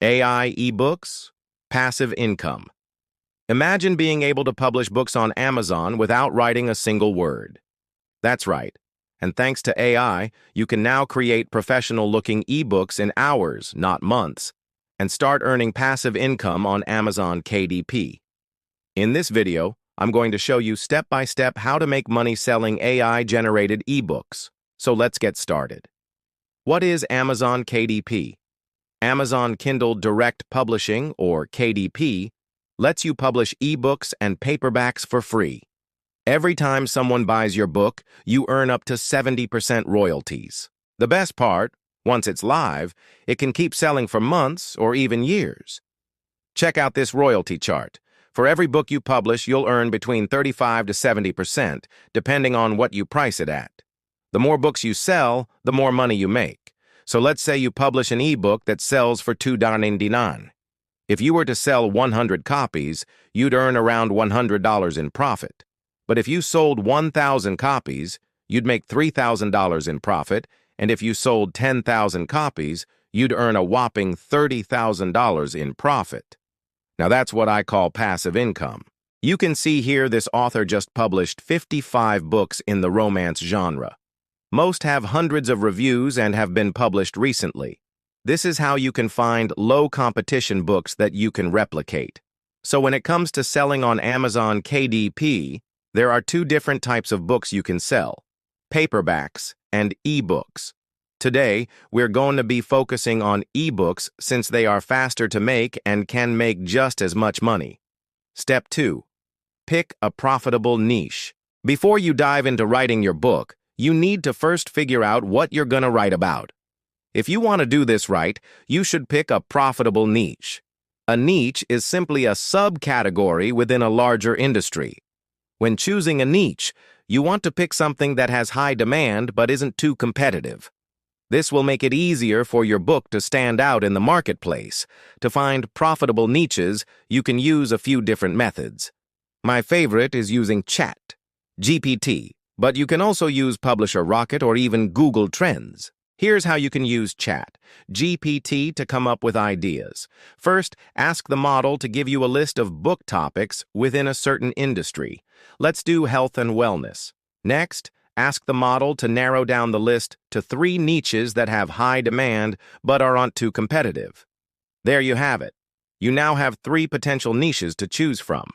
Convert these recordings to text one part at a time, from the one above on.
AI eBooks, passive income. Imagine being able to publish books on Amazon without writing a single word. That's right. And thanks to AI, you can now create professional-looking ebooks in hours, not months, and start earning passive income on Amazon KDP. In this video, I'm going to show you step-by-step how to make money selling AI-generated ebooks. So let's get started. What is Amazon KDP? Amazon Kindle Direct Publishing, or KDP, lets you publish ebooks and paperbacks for free. Every time someone buys your book, you earn up to 70% royalties. The best part, once it's live, it can keep selling for months or even years. Check out this royalty chart. For every book you publish, you'll earn between 35 to 70%, depending on what you price it at. The more books you sell, the more money you make. So let's say you publish an ebook that sells for $2.99. If you were to sell 100 copies, you'd earn around $100 in profit. But if you sold 1,000 copies, you'd make $3,000 in profit, and if you sold 10,000 copies, you'd earn a whopping $30,000 in profit. Now that's what I call passive income. You can see here this author just published 55 books in the romance genre. Most have hundreds of reviews and have been published recently. This is how you can find low-competition books that you can replicate. So when it comes to selling on Amazon KDP, there are two different types of books you can sell: paperbacks and ebooks. Today, we're going to be focusing on ebooks since they are faster to make and can make just as much money. Step 2. Pick a profitable niche. Before you dive into writing your book, you need to first figure out what you're going to write about. If you want to do this right, you should pick a profitable niche. A niche is simply a subcategory within a larger industry. When choosing a niche, you want to pick something that has high demand but isn't too competitive. This will make it easier for your book to stand out in the marketplace. To find profitable niches, you can use a few different methods. My favorite is using ChatGPT, but you can also use Publisher Rocket or even Google Trends. Here's how you can use ChatGPT to come up with ideas. First, ask the model to give you a list of book topics within a certain industry. Let's do health and wellness. Next, ask the model to narrow down the list to 3 niches that have high demand but aren't too competitive. There you have it. You now have 3 potential niches to choose from.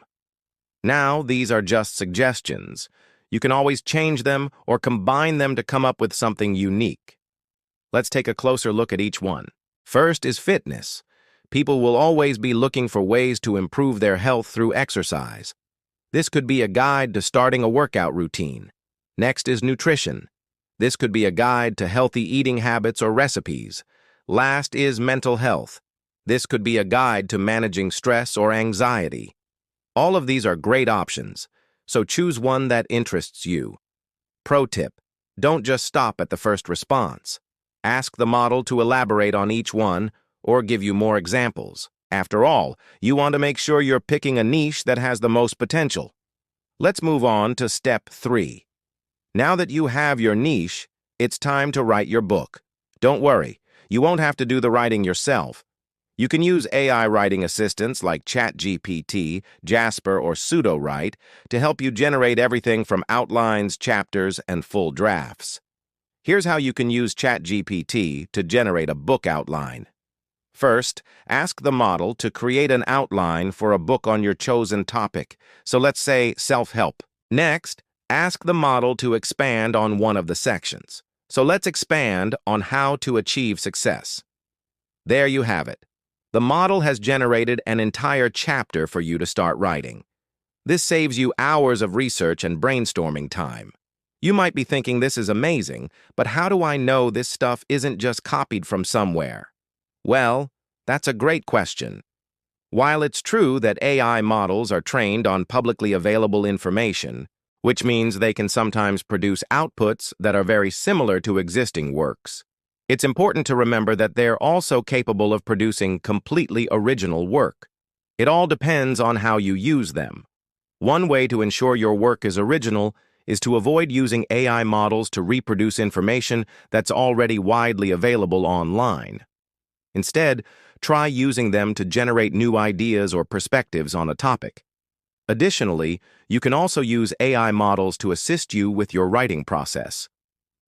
Now, these are just suggestions. You can always change them or combine them to come up with something unique. Let's take a closer look at each one. First is fitness. People will always be looking for ways to improve their health through exercise. This could be a guide to starting a workout routine. Next is nutrition. This could be a guide to healthy eating habits or recipes. Last is mental health. This could be a guide to managing stress or anxiety. All of these are great options, so choose one that interests you. Pro tip: don't just stop at the first response. Ask the model to elaborate on each one or give you more examples. After all, you want to make sure you're picking a niche that has the most potential. Let's move on to step 3. Now that you have your niche, it's time to write your book. Don't worry, you won't have to do the writing yourself. You can use AI writing assistants like ChatGPT, Jasper, or Pseudo-Write to help you generate everything from outlines, chapters, and full drafts. Here's how you can use ChatGPT to generate a book outline. First, ask the model to create an outline for a book on your chosen topic. So let's say self-help. Next, ask the model to expand on one of the sections. So let's expand on how to achieve success. There you have it. The model has generated an entire chapter for you to start writing. This saves you hours of research and brainstorming time. You might be thinking this is amazing, but how do I know this stuff isn't just copied from somewhere? Well, that's a great question. While it's true that AI models are trained on publicly available information, which means they can sometimes produce outputs that are very similar to existing works, it's important to remember that they're also capable of producing completely original work. It all depends on how you use them. One way to ensure your work is original is to avoid using AI models to reproduce information that's already widely available online. Instead, try using them to generate new ideas or perspectives on a topic. Additionally, you can also use AI models to assist you with your writing process.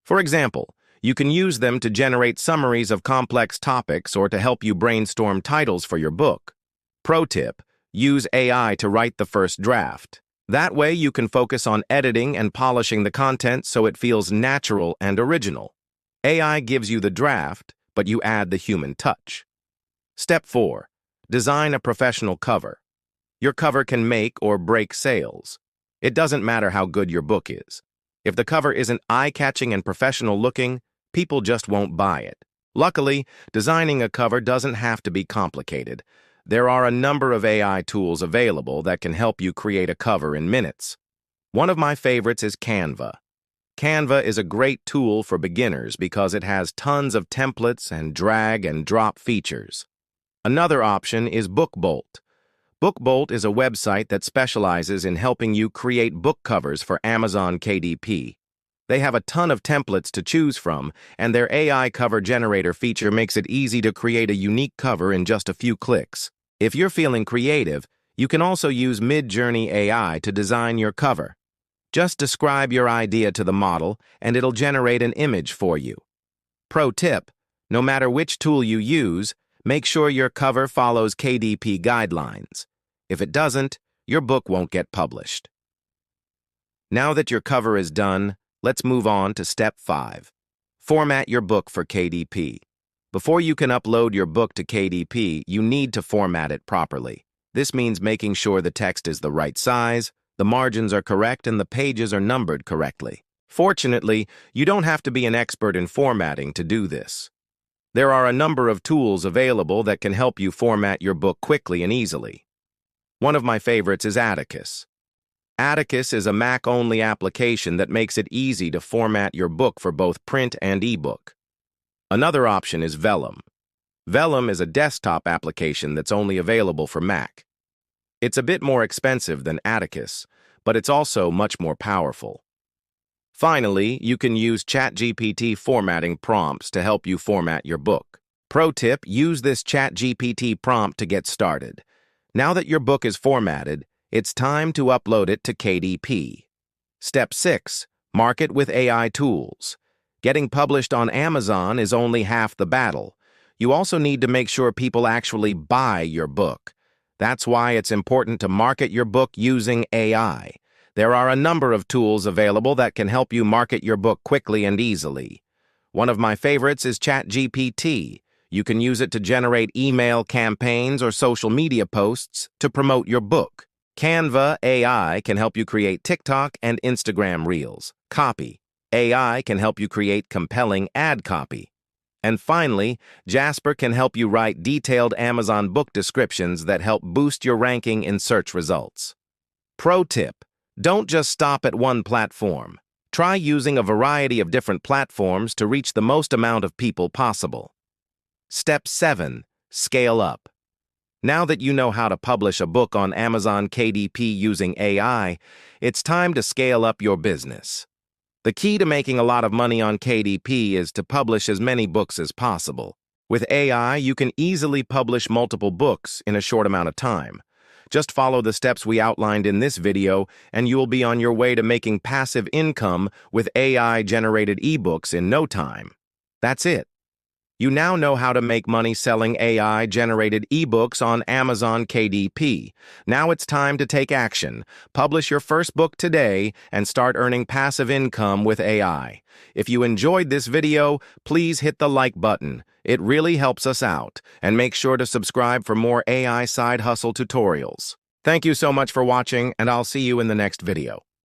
For example, you can use them to generate summaries of complex topics or to help you brainstorm titles for your book. Pro tip: use AI to write the first draft. That way you can focus on editing and polishing the content so it feels natural and original. AI gives you the draft, but you add the human touch. Step 4. Design a professional cover. Your cover can make or break sales. It doesn't matter how good your book is. If the cover isn't eye-catching and professional-looking, people just won't buy it. Luckily, designing a cover doesn't have to be complicated. There are a number of AI tools available that can help you create a cover in minutes. One of my favorites is Canva. Canva is a great tool for beginners because it has tons of templates and drag-and-drop features. Another option is BookBolt. BookBolt is a website that specializes in helping you create book covers for Amazon KDP. They have a ton of templates to choose from, and their AI cover generator feature makes it easy to create a unique cover in just a few clicks. If you're feeling creative, you can also use Midjourney AI to design your cover. Just describe your idea to the model, and it'll generate an image for you. Pro tip: no matter which tool you use, make sure your cover follows KDP guidelines. If it doesn't, your book won't get published. Now that your cover is done, let's move on to Step 5. Format your book for KDP. Before you can upload your book to KDP, you need to format it properly. This means making sure the text is the right size, the margins are correct, and the pages are numbered correctly. Fortunately, you don't have to be an expert in formatting to do this. There are a number of tools available that can help you format your book quickly and easily. One of my favorites is Atticus. Atticus is a Mac-only application that makes it easy to format your book for both print and ebook. Another option is Vellum. Vellum is a desktop application that's only available for Mac. It's a bit more expensive than Atticus, but it's also much more powerful. Finally, you can use ChatGPT formatting prompts to help you format your book. Pro tip: use this ChatGPT prompt to get started. Now that your book is formatted, it's time to upload it to KDP. Step 6. Market with AI tools. Getting published on Amazon is only half the battle. You also need to make sure people actually buy your book. That's why it's important to market your book using AI. There are a number of tools available that can help you market your book quickly and easily. One of my favorites is ChatGPT. You can use it to generate email campaigns or social media posts to promote your book. Canva AI can help you create TikTok and Instagram Reels. Copy. AI can help you create compelling ad copy. And finally, Jasper can help you write detailed Amazon book descriptions that help boost your ranking in search results. Pro tip: don't just stop at one platform. Try using a variety of different platforms to reach the most amount of people possible. Step 7. Scale up. Now that you know how to publish a book on Amazon KDP using AI, it's time to scale up your business. The key to making a lot of money on KDP is to publish as many books as possible. With AI, you can easily publish multiple books in a short amount of time. Just follow the steps we outlined in this video, and you will be on your way to making passive income with AI-generated ebooks in no time. That's it. You now know how to make money selling AI-generated ebooks on Amazon KDP. Now it's time to take action. Publish your first book today and start earning passive income with AI. If you enjoyed this video, please hit the like button. It really helps us out. And make sure to subscribe for more AI side hustle tutorials. Thank you so much for watching, and I'll see you in the next video.